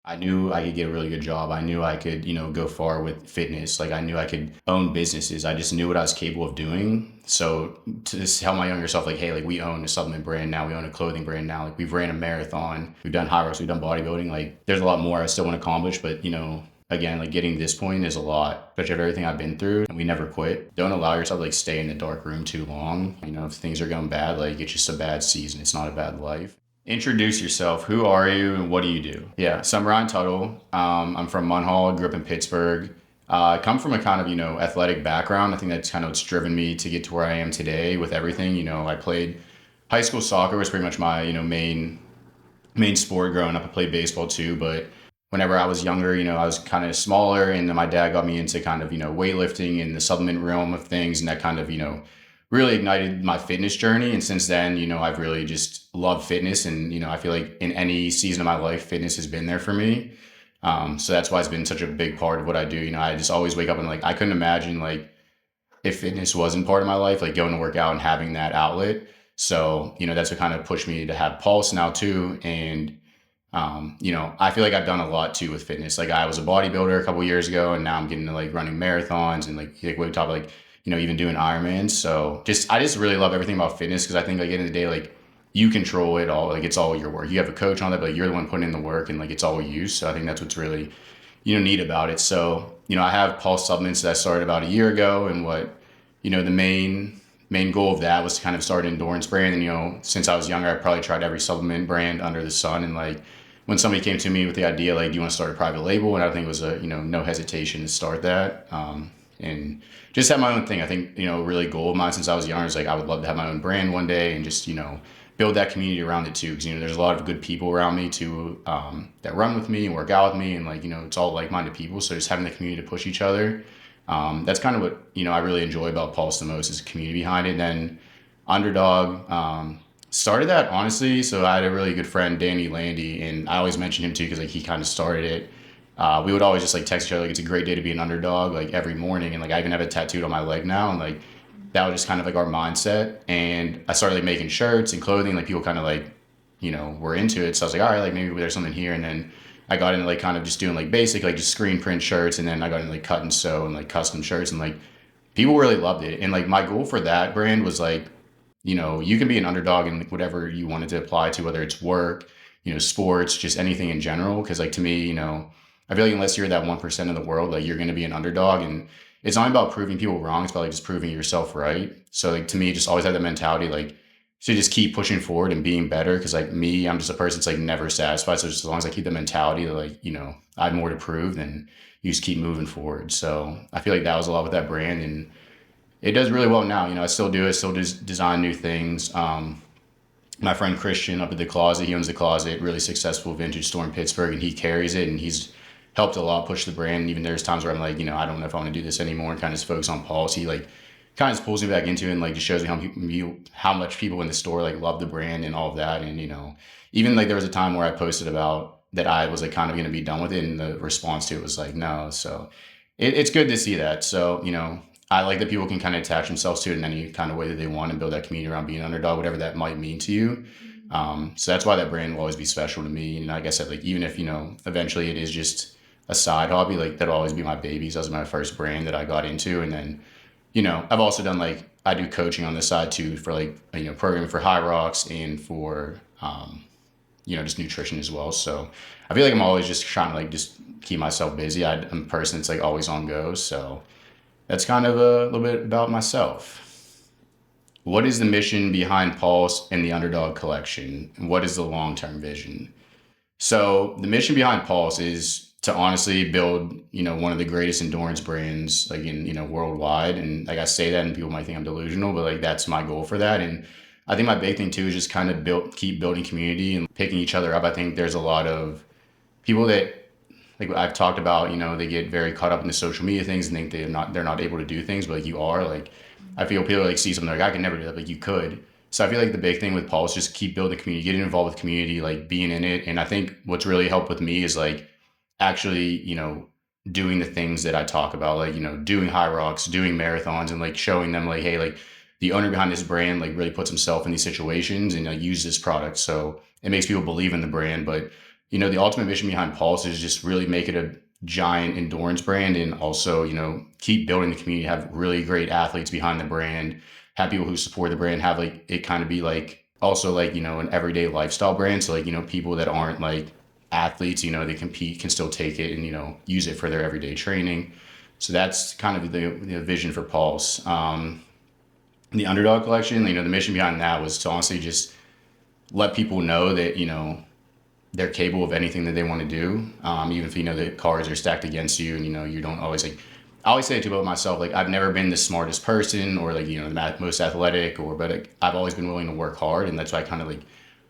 I knew I could get a really good job. I knew I could, go far with fitness. Like I knew I could own businesses. I just knew what I was capable of doing. So to just tell my younger self, like, hey, like we own a supplement brand now, we own a clothing brand now. Like we've ran a marathon, we've done high rocks, we've done bodybuilding. Like there's a lot more I still want to accomplish, but again, like getting to this point is a lot, especially of everything I've been through. And we never quit. Don't allow yourself to like stay in the dark room too long. If things are going bad, like it's just a bad season. It's not a bad life. Introduce yourself. Who are you and what do you do? Yeah, so I'm Ryan Tuttle. I'm from Munhall, grew up in Pittsburgh. I come from a kind of, athletic background. I think that's kind of what's driven me to get to where I am today with everything. I played high school soccer was pretty much my, main sport growing up. I played baseball too, but whenever I was younger, I was kind of smaller and then my dad got me into kind of, weightlifting and the supplement realm of things. And that kind of, really ignited my fitness journey. And since then, I've really just loved fitness. And, I feel like in any season of my life, fitness has been there for me. So that's why it's been such a big part of what I do. I just always wake up and like, I couldn't imagine like if fitness wasn't part of my life, like going to work out and having that outlet. So, that's what kind of pushed me to have Pulse now too. And, I feel like I've done a lot too with fitness. Like I was a bodybuilder a couple years ago and now I'm getting to like running marathons and like we talk like, even doing Ironmans. So I just really love everything about fitness because I think like at the end of the day, like you control it all. Like it's all your work. You have a coach on that, but like, you're the one putting in the work and like it's all you. So I think that's what's really, neat about it. So, I have Pulse supplements that I started about a year ago and what, the main goal of that was to kind of start an endurance brand. And, since I was younger, I probably tried every supplement brand under the sun. And like when somebody came to me with the idea, like, do you want to start a private label? And I think it was a, no hesitation to start that. And just have my own thing. I think, really goal of mine since I was younger is like, I would love to have my own brand one day and just, build that community around it too. Cause, there's a lot of good people around me too, that run with me and work out with me. And like, it's all like-minded people. So just having the community to push each other. That's kind of what, I really enjoy about Pulse the most is the community behind it. And then Underdog, started that honestly. So I had a really good friend, Danny Landy, and I always mention him too, cause like he kind of started it. We would always just like text each other like it's a great day to be an underdog like every morning, and like I even have it tattooed on my leg now, and like that was just kind of like our mindset. And I started like making shirts and clothing, like people kind of like were into it. So I was like, all right, like maybe there's something here. And then I got into like kind of just doing like basic like just screen print shirts, and then I got into like cut and sew and like custom shirts, and like people really loved it. And like my goal for that brand was like you can be an underdog in like, whatever you wanted to apply to, whether it's work, sports, just anything in general. Cause like to me, I feel like unless you're that 1% of the world, like you're going to be an underdog. And it's not about proving people wrong. It's about like just proving yourself right. So like to me, just always had that mentality, like to just keep pushing forward and being better. Cause like me, I'm just a person that's like never satisfied. So just as long as I keep the mentality that like, I have more to prove, then you just keep moving forward. So I feel like that was a lot with that brand, and it does really well now. I still do it, still design new things. My friend Christian up at the Closet, he owns the Closet, really successful vintage store in Pittsburgh, and he carries it, and he's helped a lot push the brand. And even there's times where I'm like, I don't know if I want to do this anymore, and kind of just focus on policy. Like kind of just pulls me back into it and like just shows me how much people in the store like love the brand and all of that. And even like there was a time where I posted about that I was like kind of going to be done with it, and the response to it was like no. So it's good to see that. So I like that people can kind of attach themselves to it in any kind of way that they want and build that community around being an underdog, whatever that might mean to you. So that's why that brand will always be special to me. And like I said, like even if eventually it is just a side hobby, like that'll always be my babies. That was my first brand that I got into. And then I've also done like I do coaching on the side too for like programming for High Rocks and for just nutrition as well. So I feel like I'm always just trying to like just keep myself busy. I'm a person that's like always on go. So that's kind of a little bit about myself. What is the mission behind Pulse and the Underdog collection? What is the long-term vision? So the mission behind Pulse is to honestly build, one of the greatest endurance brands like in, worldwide. And like I say that and people might think I'm delusional, but like that's my goal for that. And I think my big thing too is just kind of keep building community and picking each other up. I think there's a lot of people that like I've talked about, they get very caught up in the social media things and think they're not able to do things, but like you are. Like I feel people like see something like I can never do that, like you could. So I feel like the big thing with Paul is just keep building the community, getting involved with community, like being in it. And I think what's really helped with me is like actually, doing the things that I talk about, like, doing high rocks, doing marathons, and like showing them like, hey, like the owner behind this brand like really puts himself in these situations and like use this product. So it makes people believe in the brand, but The ultimate mission behind Pulse is just really make it a giant endurance brand, and also, keep building the community, have really great athletes behind the brand, have people who support the brand, have like it kind of be like also like, an everyday lifestyle brand. So like, people that aren't like athletes, they compete can still take it and, use it for their everyday training. So that's kind of the vision for Pulse. The Underdog collection, the mission behind that was to honestly just let people know that, they're capable of anything that they want to do. Even if the cards are stacked against you, and you don't always like. I always say it too about myself. Like I've never been the smartest person or like the most athletic, but like, I've always been willing to work hard, and that's why I kind of like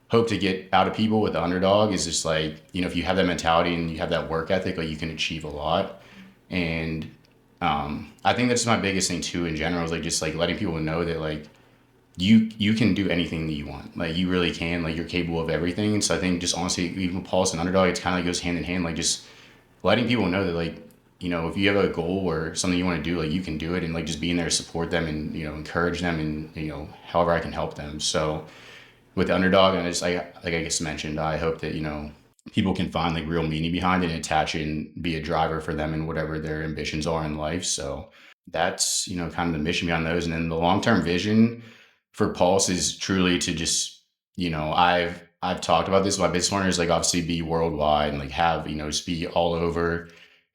hope to get out of people with the Underdog is just like if you have that mentality and you have that work ethic, like you can achieve a lot. And I think that's my biggest thing too in general is like just like letting people know that like you can do anything that you want. Like you really can. Like you're capable of everything. And so I think just honestly, even with Pulse and Underdog, it's kind of like goes hand in hand. Like just letting people know that like if you have a goal or something you want to do, like you can do it, and like just being there to support them and encourage them, and however I can help them. So with the Underdog, and I just like I guess mentioned, I hope that people can find like real meaning behind it and attach it and be a driver for them and whatever their ambitions are in life. So that's kind of the mission behind those. And then the long-term vision for Pulse is truly to just I've talked about this with my business partners, like obviously be worldwide and like have just be all over.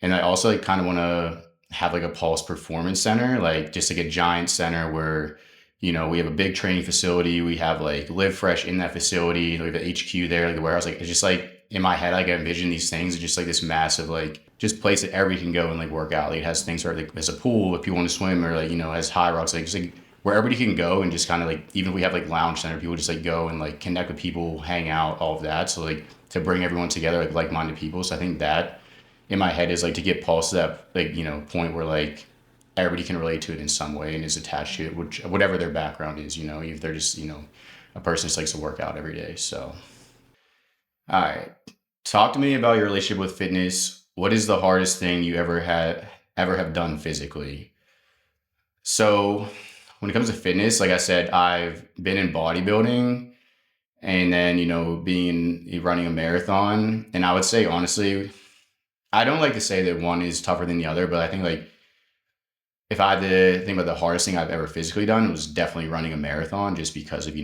And I also like kind of want to have like a Pulse performance center, like just like a giant center where we have a big training facility. We have like Live Fresh in that facility. We have an HQ there, like the warehouse. Like it's just like in my head, like I envision these things, just like this massive, like just place that everybody can go and like work out. Like it has things where like there's a pool if people want to swim, or like has high rocks, like just like where everybody can go and just kind of like, even if we have like lounge center, people just like go and like connect with people, hang out, all of that. So like to bring everyone together, like-minded people. So I think that in my head is like to get Pulse to that like point where like everybody can relate to it in some way and is attached to it, which whatever their background is, if they're just a person who likes to work out every day. So all right, talk to me about your relationship with fitness. What is the hardest thing you ever have done physically? So when it comes to fitness, like I said, I've been in bodybuilding, and then being running a marathon. And I would say honestly, I don't like to say that one is tougher than the other, but I think like if I had to think about the hardest thing I've ever physically done, it was definitely running a marathon, just because of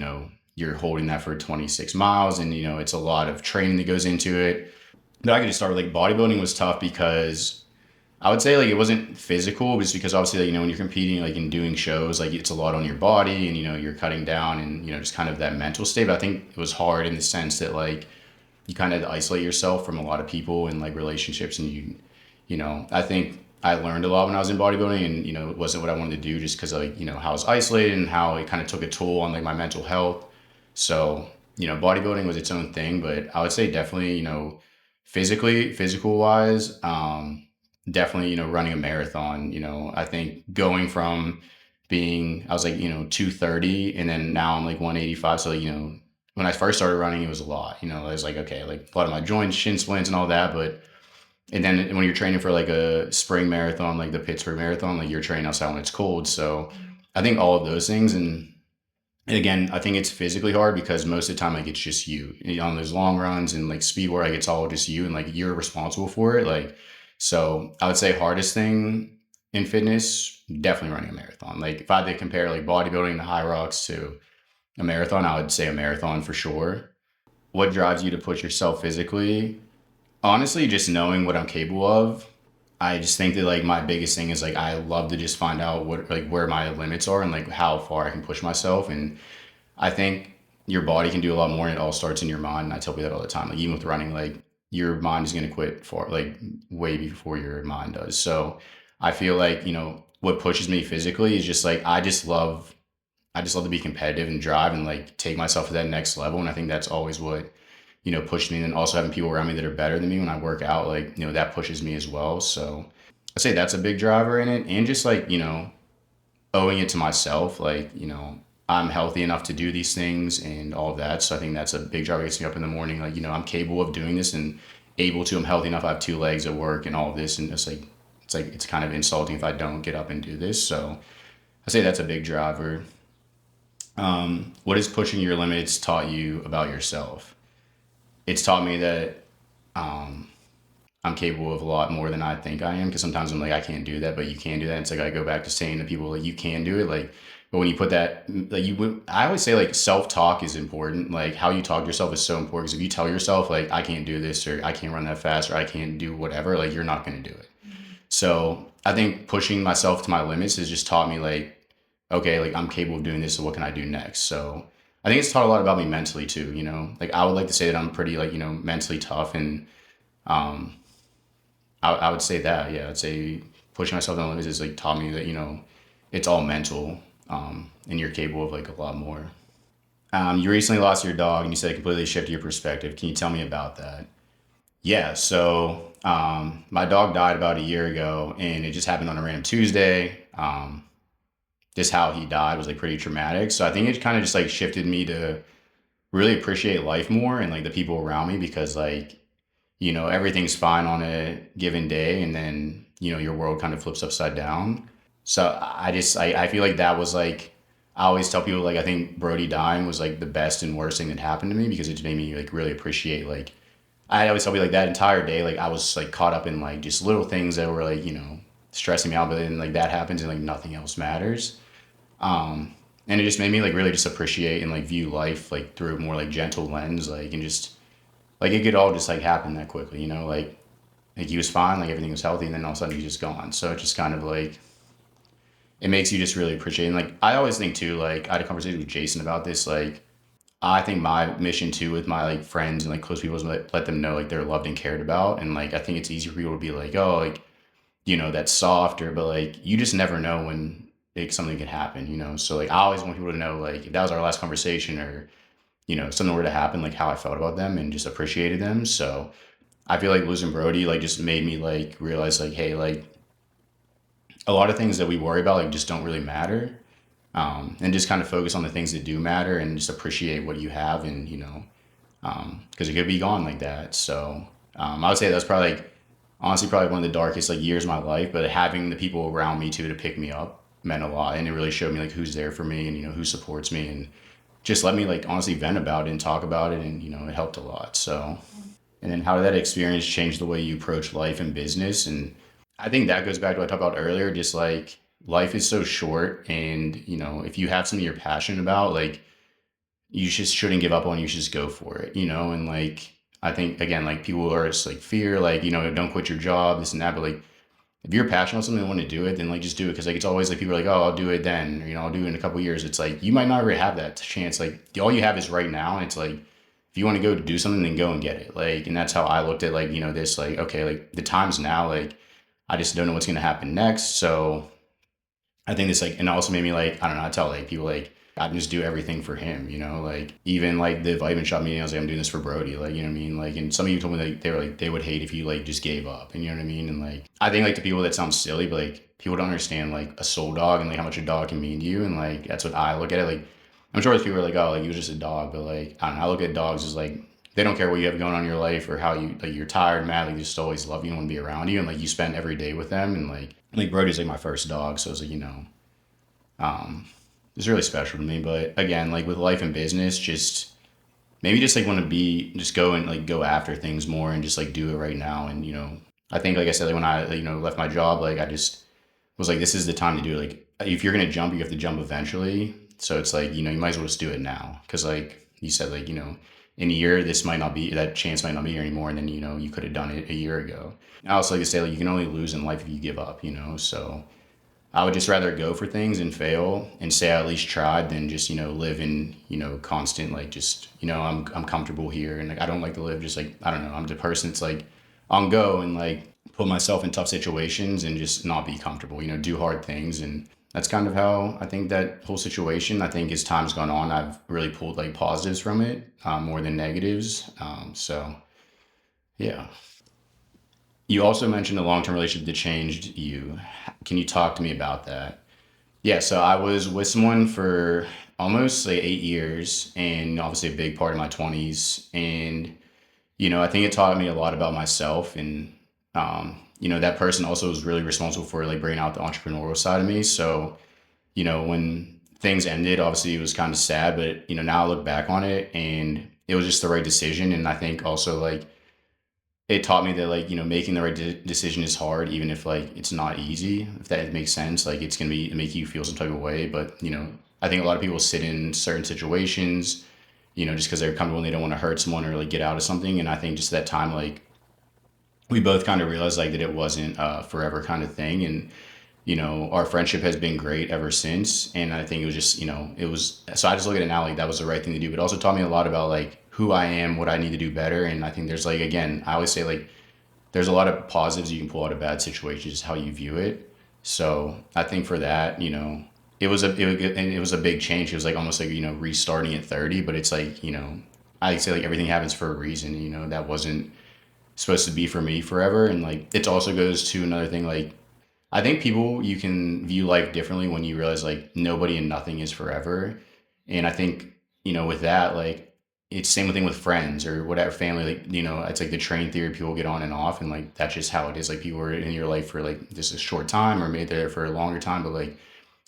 you're holding that for 26 miles, and it's a lot of training that goes into it. But I could just start with like bodybuilding was tough because I would say like it wasn't physical, just because obviously like, when you're competing like and doing shows, like it's a lot on your body, and you're cutting down, and just kind of that mental state. But I think it was hard in the sense that like you kind of isolate yourself from a lot of people and like relationships, and I think I learned a lot when I was in bodybuilding, and it wasn't what I wanted to do, just because like how I was isolated and how it kind of took a toll on like my mental health. So bodybuilding was its own thing, but I would say definitely physical wise, definitely running a marathon. I think going from being I was like 230, and then now I'm like 185. So like, when I first started running, it was a lot. I was like, okay, like a lot of my joints, shin splints, and all that, but and then when you're training for like a spring marathon, like the Pittsburgh Marathon, like you're training outside when it's cold. So I think all of those things. And again, I think it's physically hard because most of the time, like it's just you. On those long runs and like speed work, like it's all just you, and like you're responsible for it. Like, so I would say hardest thing in fitness, definitely running a marathon. Like if I had to compare like bodybuilding to high rocks to a marathon, I would say a marathon for sure. What drives you to push yourself physically? Honestly, just knowing what I'm capable of. I just think that like my biggest thing is like I love to just find out what like where my limits are and like how far I can push myself. And I think your body can do a lot more, and it all starts in your mind. And I tell people that all the time. Like even with running, like your mind is gonna quit for like way before your mind does. So I feel like, what pushes me physically is just like I just love to be competitive and drive and like take myself to that next level. And I think that's always what pushed me. And then also having people around me that are better than me when I work out, like, that pushes me as well. So I say that's a big driver in it. And just like, owing it to myself, like, I'm healthy enough to do these things and all of that. So I think that's a big driver that gets me up in the morning. Like, I'm capable of doing this and able to, I'm healthy enough. I have two legs at work and all of this. And it's kind of insulting if I don't get up and do this. So I say that's a big driver. What has pushing your limits taught you about yourself? It's taught me that um, I'm capable of a lot more than I think I am. Because sometimes I'm like, I can't do that, but you can do that. It's like I go back to saying to people like, you can do it. Like, but when you put that, like I always say like self talk is important. Like how you talk to yourself is so important. Because if you tell yourself like, I can't do this, or I can't run that fast, or I can't do whatever, like you're not going to do it. So I think pushing myself to my limits has just taught me like, okay, like I'm capable of doing this. So what can I do next? So I think it's taught a lot about me mentally too. Like I would like to say that I'm pretty like mentally tough, and um, I would say that, yeah, I'd say pushing myself to the limits has like taught me that it's all mental, and you're capable of like a lot more. You recently lost your dog, and you said it completely shifted your perspective. Can you tell me about that? Yeah, so my dog died about a year ago, and it just happened on a random Tuesday. Just how he died was like pretty traumatic. So I think it kind of just like shifted me to really appreciate life more and like the people around me, because like everything's fine on a given day, and then your world kind of flips upside down. So I feel like that was like, I always tell people like I think Brody dying was like the best and worst thing that happened to me, because it just made me like really appreciate like, I always tell people like that entire day like I was like caught up in like just little things that were like stressing me out, but then like that happens and like nothing else matters. And it just made me like really just appreciate and like view life like through a more like gentle lens, like, and just like it could all just like happen that quickly, like he was fine, like everything was healthy, and then all of a sudden he's just gone. So it just kind of like, it makes you just really appreciate. And like I always think too, like I had a conversation with Jason about this. Like I think my mission too with my like friends and like close people is like let them know like they're loved and cared about. And like I think it's easy for people to be like, oh, like that's softer, but like you just never know when like something can happen. So like I always want people to know like if that was our last conversation, or something were to happen, like how I felt about them and just appreciated them. So I feel like losing Brody like just made me like realize like, hey, like a lot of things that we worry about like just don't really matter, and just kind of focus on the things that do matter and just appreciate what you have, and because it could be gone like that. So I would say that's probably like honestly probably one of the darkest like years of my life, but having the people around me too to pick me up meant a lot, and it really showed me like who's there for me, and who supports me, and just let me like honestly vent about it and talk about it, and it helped a lot. So, and then how did that experience change the way you approach life and business? And I think that goes back to what I talked about earlier, just like life is so short, and if you have something you're passionate about, like you just shouldn't give up on it, you should just go for it, and like I think again like people are just like fear, like don't quit your job, this and that, but like if you're passionate about something and want to do it, then like just do it. Because like it's always like people are like, oh, I'll do it then, or, I'll do it in a couple of years. It's like you might not ever have that chance. Like all you have is right now, and it's like if you want to go do something, then go and get it. Like, and that's how I looked at like this, like okay, like the time's now, like I just don't know what's gonna happen next. So I think this like, and it also made me like, I don't know, I tell like people like I can just do everything for him, like even like the vitamin shop meeting, I was like, I'm doing this for Brody, like, what I mean? Like, and some of you told me like they were like, they would hate if you like just gave up, and what I mean? And like, I think like to people that sounds silly, but like people don't understand like a soul dog and like how much a dog can mean to you. And like, that's what I look at it. Like, I'm sure there's people who are like, oh, like you were just a dog, but like, I don't know, I look at dogs as like, they don't care what you have going on in your life or how you like you're tired, mad, like they just always love you and want to be around you, and like you spend every day with them. And like Brody's like my first dog, so it's like um, it's really special to me. But again, like with life and business, just maybe just like want to be, just go and like go after things more and just like do it right now. And I think like I said, like when I left my job, like I just was like, this is the time to do it. Like if you're gonna jump, you have to jump eventually. So it's like you might as well just do it now, because like you said, like in a year this might not be, that chance might not be here anymore, and then you could have done it a year ago. And I also like to say like you can only lose in life if you give up. So I would just rather go for things and fail and say I at least tried, than just live in constant like just I'm comfortable here, and like I don't like to live just like, I don't know, I'm the person that's like I'll go and like put myself in tough situations and just not be comfortable, do hard things. And that's kind of how I think that whole situation, I think as time's gone on, I've really pulled like positives from it, more than negatives. So yeah. You also mentioned a long-term relationship that changed you. Can you talk to me about that? Yeah, so I was with someone for almost like 8 years, and obviously a big part of my 20s. And, I think it taught me a lot about myself. And, that person also was really responsible for like bringing out the entrepreneurial side of me. So, when things ended, obviously it was kind of sad, but, now I look back on it and it was just the right decision. And I think also like it taught me that like making the right decision is hard, even if like it's not easy, if that makes sense. Like it's gonna be make you feel some type of way, but I think a lot of people sit in certain situations, just because they're comfortable and they don't want to hurt someone or like get out of something. And I think just that time, like we both kind of realized like that it wasn't a forever kind of thing. And our friendship has been great ever since. And I think it was just it was, so I just look at it now like that was the right thing to do, but it also taught me a lot about like who I am, what I need to do better. And I think there's like, again, I always say like there's a lot of positives you can pull out of bad situations, just how you view it. So I think for that, and it was a big change. It was like almost like restarting at 30, but it's like I say like everything happens for a reason. That wasn't supposed to be for me forever. And like it also goes to another thing. Like I think people, you can view life differently when you realize like nobody and nothing is forever. And I think, with that, like it's same thing with friends or whatever family, like, it's like the train theory, people get on and off and like that's just how it is. Like people are in your life for like just a short time or maybe they're there for a longer time, but like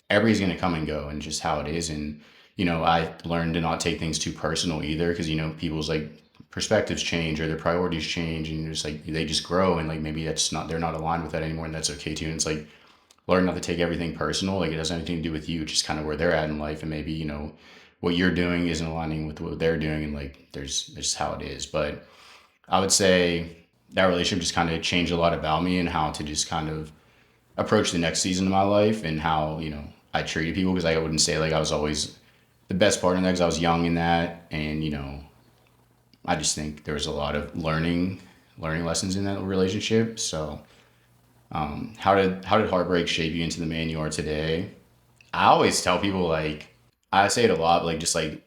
everybody's gonna come and go and just how it is. And I learned to not take things too personal either, because people's like perspectives change or their priorities change and just like they just grow and like maybe that's not, they're not aligned with that anymore, and that's okay too. And it's like learn not to take everything personal. Like it has anything to do with you, it's just kind of where they're at in life, and maybe what you're doing isn't aligning with what they're doing, and like there's just how it is. But I would say that relationship just kind of changed a lot about me and how to just kind of approach the next season of my life and how I treated people, because I wouldn't say like I was always the best partner in that, because I was young in that. And I just think there was a lot of learning lessons in that relationship. So how did heartbreak shape you into the man you are today? I always tell people, like I say it a lot, like just like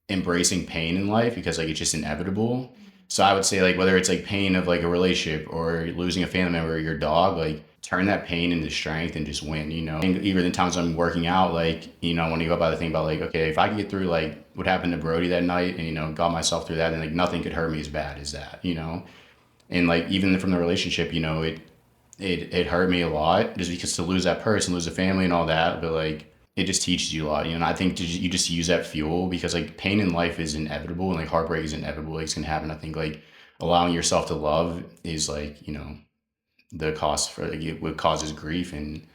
embracing pain in life, because like it's just inevitable. So I would say like whether it's like pain of like a relationship or losing a family member or your dog, like turn that pain into strength and just win, And even the times I'm working out, like, when you go by the thing about like, okay, if I can get through like what happened to Brody that night and, got myself through that, then like nothing could hurt me as bad as that. And like even from the relationship, it hurt me a lot just because to lose that person, lose a family and all that. But like it just teaches you a lot, and I think you just use that fuel, because like pain in life is inevitable and like heartbreak is inevitable. Like, it's gonna happen. I think like allowing yourself to love is like the cost for like what causes grief. And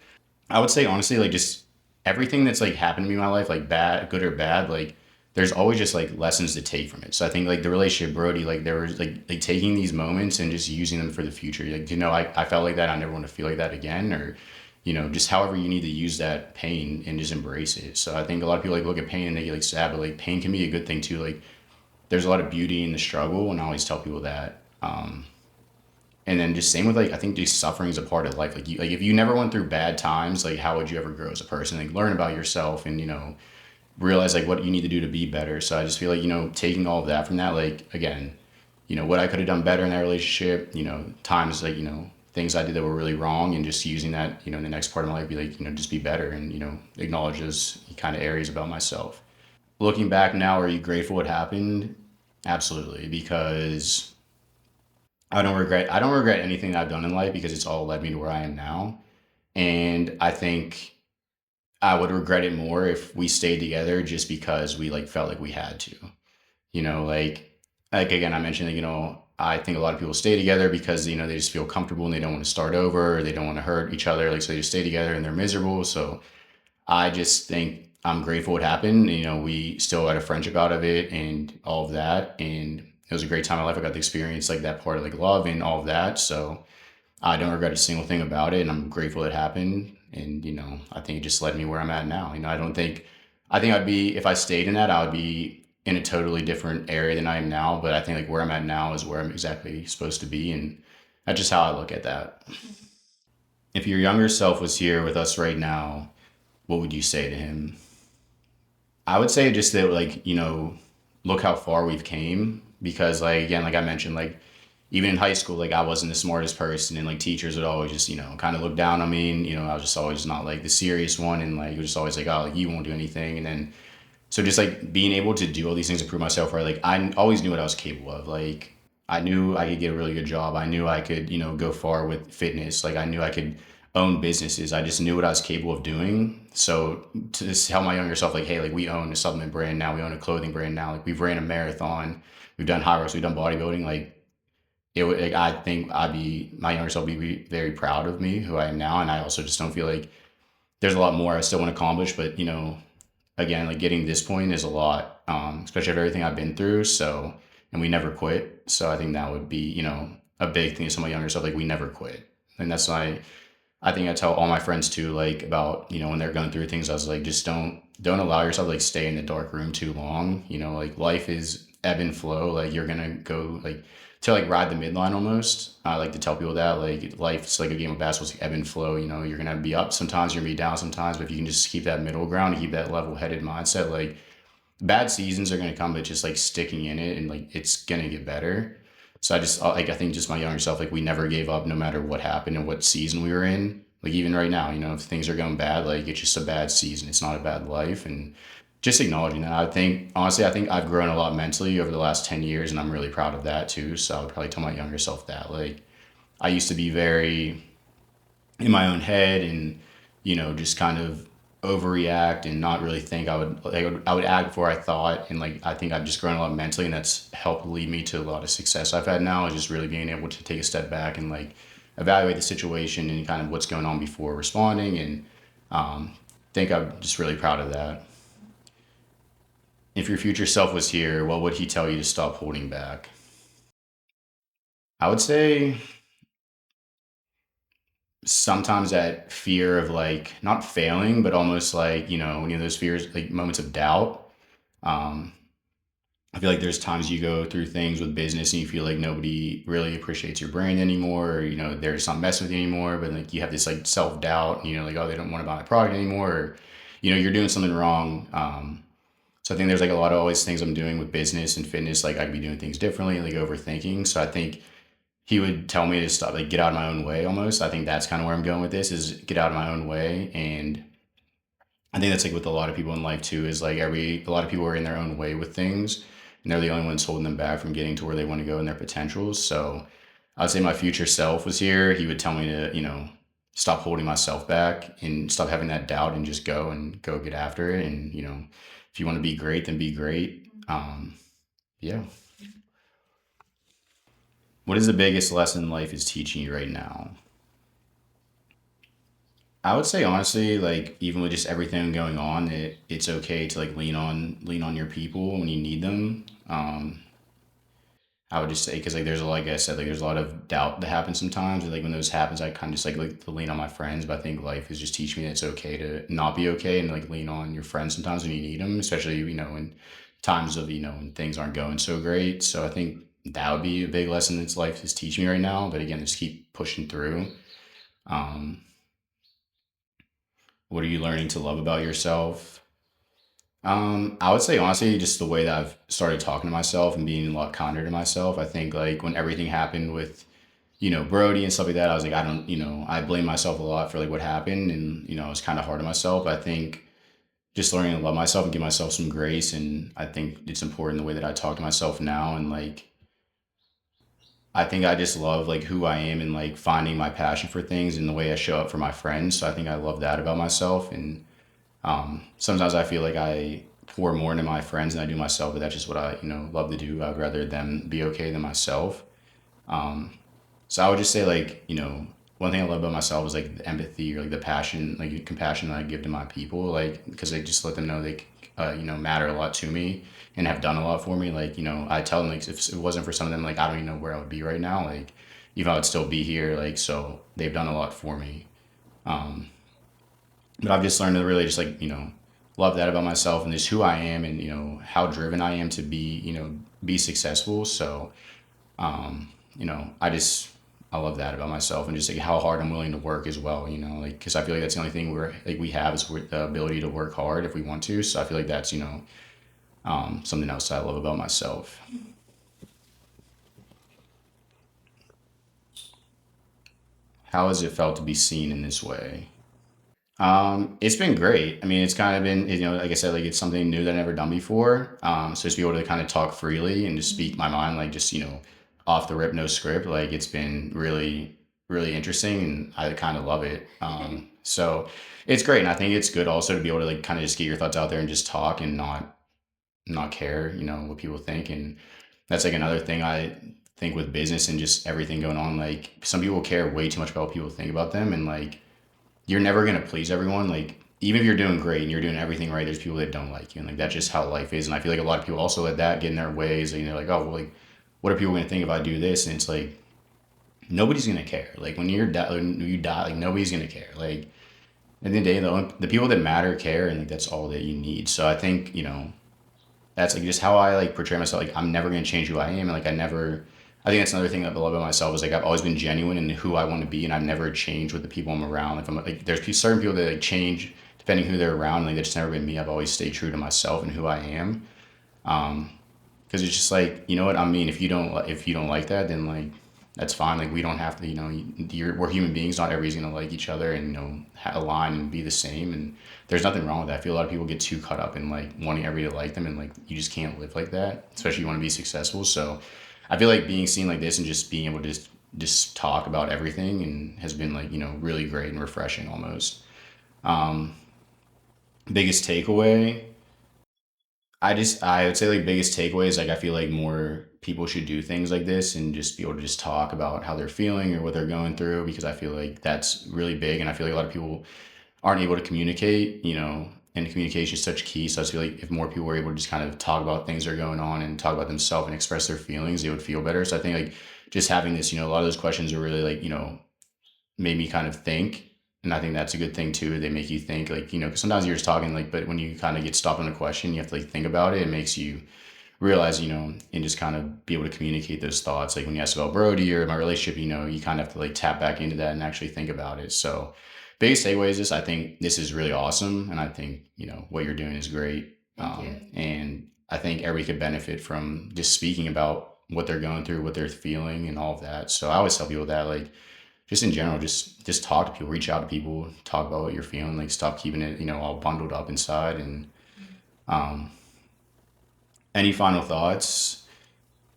I would say honestly, like just everything that's like happened to me in my life, like bad, good or bad, like there's always just like lessons to take from it. So I think like the relationship Brody, like there was like taking these moments and just using them for the future. Like, I felt like that. I never want to feel like that again, or just however you need to use that pain and just embrace it. So I think a lot of people like look at pain and they get like sad, but like pain can be a good thing too. Like there's a lot of beauty in the struggle, and I always tell people that. And then just same with like I think just suffering is a part of life. Like you, like if you never went through bad times, like how would you ever grow as a person? Like learn about yourself and realize like what you need to do to be better. So I just feel like taking all of that from that, like again, what I could have done better in that relationship. Times like things I did that were really wrong, and just using that in the next part of my life, be like just be better and acknowledge those kind of areas about myself. Looking back now, are you grateful what happened? Absolutely, because I don't regret anything that I've done in life, because it's all led me to where I am now. And I think I would regret it more if we stayed together just because we like felt like we had to. Like again, I mentioned that I think a lot of people stay together because they just feel comfortable and they don't want to start over, or they don't want to hurt each other, like so they just stay together and they're miserable. So I just think I'm grateful it happened. We still had a friendship out of it and all of that. And it was a great time in my life. I got to experience like that part of like love and all of that. So I don't regret a single thing about it. And I'm grateful it happened. And, I think it just led me where I'm at now. I think I'd be, if I stayed in that, I would be in a totally different area than I am now. But I think like where I'm at now is where I'm exactly supposed to be. And that's just how I look at that. If your younger self was here with us right now, what would you say to him? I would say just that, like, look how far we've came. Because, like, again, like I mentioned, like, even in high school, like, I wasn't the smartest person, and like teachers would always just, kind of look down on me. And, I was just always not like the serious one, and like, it was just always like, oh, like, you won't do anything. And then, so just like being able to do all these things to prove myself, right? Like, I always knew what I was capable of. Like, I knew I could get a really good job. I knew I could, go far with fitness. Like, I knew I could own businesses. I just knew what I was capable of doing. So to just tell my younger self, like, hey, like we own a supplement brand now, we own a clothing brand now, like we've ran a marathon, we've done high rocks, we've done bodybuilding, like it would, like, I think my younger self would be very proud of me, who I am now. And I also just don't feel like there's a lot more I still want to accomplish. But, again, like getting to this point is a lot, especially after everything I've been through. So, and we never quit. So I think that would be, a big thing to some of my younger stuff. Like, we never quit. And that's why I think I tell all my friends too, like about, when they're going through things, I was like, just don't allow yourself to like stay in the dark room too long. Like life is ebb and flow. Like you're gonna go like to like ride the midline almost. I like to tell people that like life's like a game of basketball, it's like ebb and flow. You're gonna be up sometimes, you're gonna be down sometimes, but if you can just keep that middle ground and keep that level headed mindset, like bad seasons are going to come, but just like sticking in it and like it's going to get better. So I just like, I think just my younger self, like we never gave up no matter what happened and what season we were in. Like even right now, if things are going bad, like it's just a bad season. It's not a bad life. And just acknowledging that. I think honestly, I think I've grown a lot mentally over the last 10 years and I'm really proud of that too. So I would probably tell my younger self that like I used to be very in my own head and just kind of overreact and not really think. I would act before I thought, and like I think I've just grown a lot mentally, and that's helped lead me to a lot of success I've had now, is just really being able to take a step back and like evaluate the situation and kind of what's going on before responding. And think I'm just really proud of that. If your future self was here, what would he tell you to stop holding back? I would say sometimes that fear of like not failing, but almost like, when you have those fears, like moments of doubt. Um, I feel like there's times you go through things with business and you feel like nobody really appreciates your brand anymore, or, they're just not messing with you anymore, but like you have this like self doubt, like, oh, they don't want to buy my product anymore, or, you're doing something wrong. So I think there's like a lot of always things I'm doing with business and fitness, like I'd be doing things differently, like overthinking. So I think he would tell me to stop, like get out of my own way almost. I think that's kind of where I'm going with this, is get out of my own way. And I think that's like with a lot of people in life too, is like a lot of people are in their own way with things and they're the only ones holding them back from getting to where they want to go in their potentials. So I'd say my future self was here. He would tell me to, stop holding myself back and stop having that doubt and just go get after it. And, if you want to be great, then be great. Yeah. What is the biggest lesson life is teaching you right now? I would say honestly, like even with just everything going on, it's okay to like lean on your people when you need them. I would just say because like like I said, like there's a lot of doubt that happens sometimes, and like when those happens, I kind of just like to lean on my friends. But I think life is just teaching me that it's okay to not be okay and like lean on your friends sometimes when you need them, especially in times of when things aren't going so great. So I think that would be a big lesson that life is teaching me right now. But again, just keep pushing through. Um, what are you learning to love about yourself? I would say honestly, just the way that I've started talking to myself and being a lot kinder to myself. I think like when everything happened with, Brody and stuff like that, I was like, I don't, I blame myself a lot for like what happened, and I was kind of hard on myself. I think just learning to love myself and give myself some grace, and I think it's important the way that I talk to myself now, and like I think I just love like who I am and like finding my passion for things and the way I show up for my friends. So I think I love that about myself. And sometimes I feel like I pour more into my friends than I do myself, but that's just what I, love to do. I'd rather them be okay than myself. So I would just say like, one thing I love about myself is like the empathy or like the passion, like compassion that I give to my people, like, because I just let them know they, matter a lot to me and have done a lot for me. Like, I tell them like if it wasn't for some of them, like, I don't even know where I would be right now. Like, even I would still be here. Like, so they've done a lot for me. Um, but I've just learned to really just like love that about myself and just who I am and how driven I am to be successful. So I love that about myself and just like how hard I'm willing to work as well. Like because I feel like that's the only thing we have is the ability to work hard if we want to. So I feel like that's something else I love about myself. How has it felt to be seen in this way? It's been great. I mean, it's kind of been, like I said, like it's something new that I've never done before. So just be able to kind of talk freely and just speak my mind, like just, off the rip, no script. Like it's been really, really interesting and I kind of love it. So it's great. And I think it's good also to be able to like kind of just get your thoughts out there and just talk and not care, what people think. And that's like another thing I think with business and just everything going on, like some people care way too much about what people think about them, and like you're never gonna please everyone. Like even if you're doing great and you're doing everything right, there's people that don't like you, and like that's just how life is. And I feel like a lot of people also let that get in their ways, and they're like, oh, well, like what are people gonna think if I do this? And it's like nobody's gonna care. Like when you die, like nobody's gonna care. Like at the end of the day, the people that matter care, and like that's all that you need. So I think that's like just how I like portray myself. Like I'm never gonna change who I am, and like I never. I think that's another thing that I love about myself is like I've always been genuine in who I want to be, and I've never changed with the people I'm around. If I'm like, there's certain people that like change depending who they're around. Like that's never been me. I've always stayed true to myself and who I am. Because it's just like you know what I mean. If you don't like that, then like that's fine. Like we don't have to. We're human beings. Not everybody's gonna like each other and align and be the same. And there's nothing wrong with that. I feel a lot of people get too caught up in like wanting everybody to like them, and like you just can't live like that. Especially if you want to be successful. So I feel like being seen like this and just being able to just talk about everything and has been like really great and refreshing almost. Biggest takeaway, I would say like biggest takeaway is like I feel like more people should do things like this and just be able to just talk about how they're feeling or what they're going through, because I feel like that's really big, and I feel like a lot of people aren't able to communicate, and communication is such key. So I just feel like if more people were able to just kind of talk about things that are going on and talk about themselves and express their feelings, they would feel better. So I think like just having this, a lot of those questions are really like, made me kind of think. And I think that's a good thing too. They make you think like, 'cause sometimes you're just talking like, but when you kind of get stopped on a question, you have to like think about it. It makes you realize, and just kind of be able to communicate those thoughts. Like when you ask about Brody or my relationship, you kind of have to like tap back into that and actually think about it. So biggest takeaway is this, I think this is really awesome. And I think, what you're doing is great. Thank you. And I think everybody could benefit from just speaking about what they're going through, what they're feeling and all of that. So I always tell people that like, just in general, just talk to people, reach out to people, talk about what you're feeling, like stop keeping it, all bundled up inside. And any final thoughts?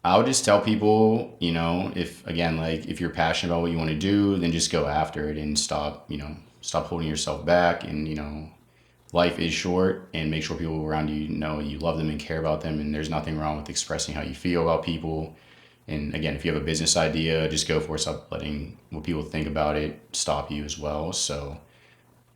I would just tell people, if again, like if you're passionate about what you want to do, then just go after it and stop holding yourself back. And, life is short, and make sure people around you know you love them and care about them. And there's nothing wrong with expressing how you feel about people. And again, if you have a business idea, just go for it. Stop letting what people think about it stop you as well. So,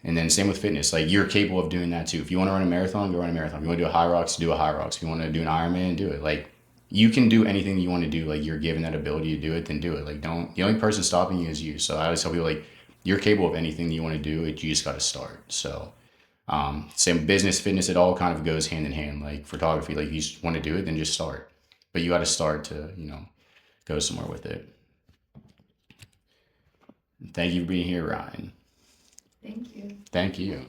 and then same with fitness. Like you're capable of doing that too. If you want to run a marathon, go run a marathon. If you want to do a high rocks, do a high rocks. If you want to do an Ironman, do it. Like you can do anything that you want to do. Like you're given that ability to do it, then do it. Like don't. The only person stopping you is you. So I always tell people like you're capable of anything that you want to do. You just got to start. So same business, fitness. It all kind of goes hand in hand. Like photography. Like you just want to do it, then just start. But you got to start to go somewhere with it. Thank you for being here, Ryan. Thank you. Thank you.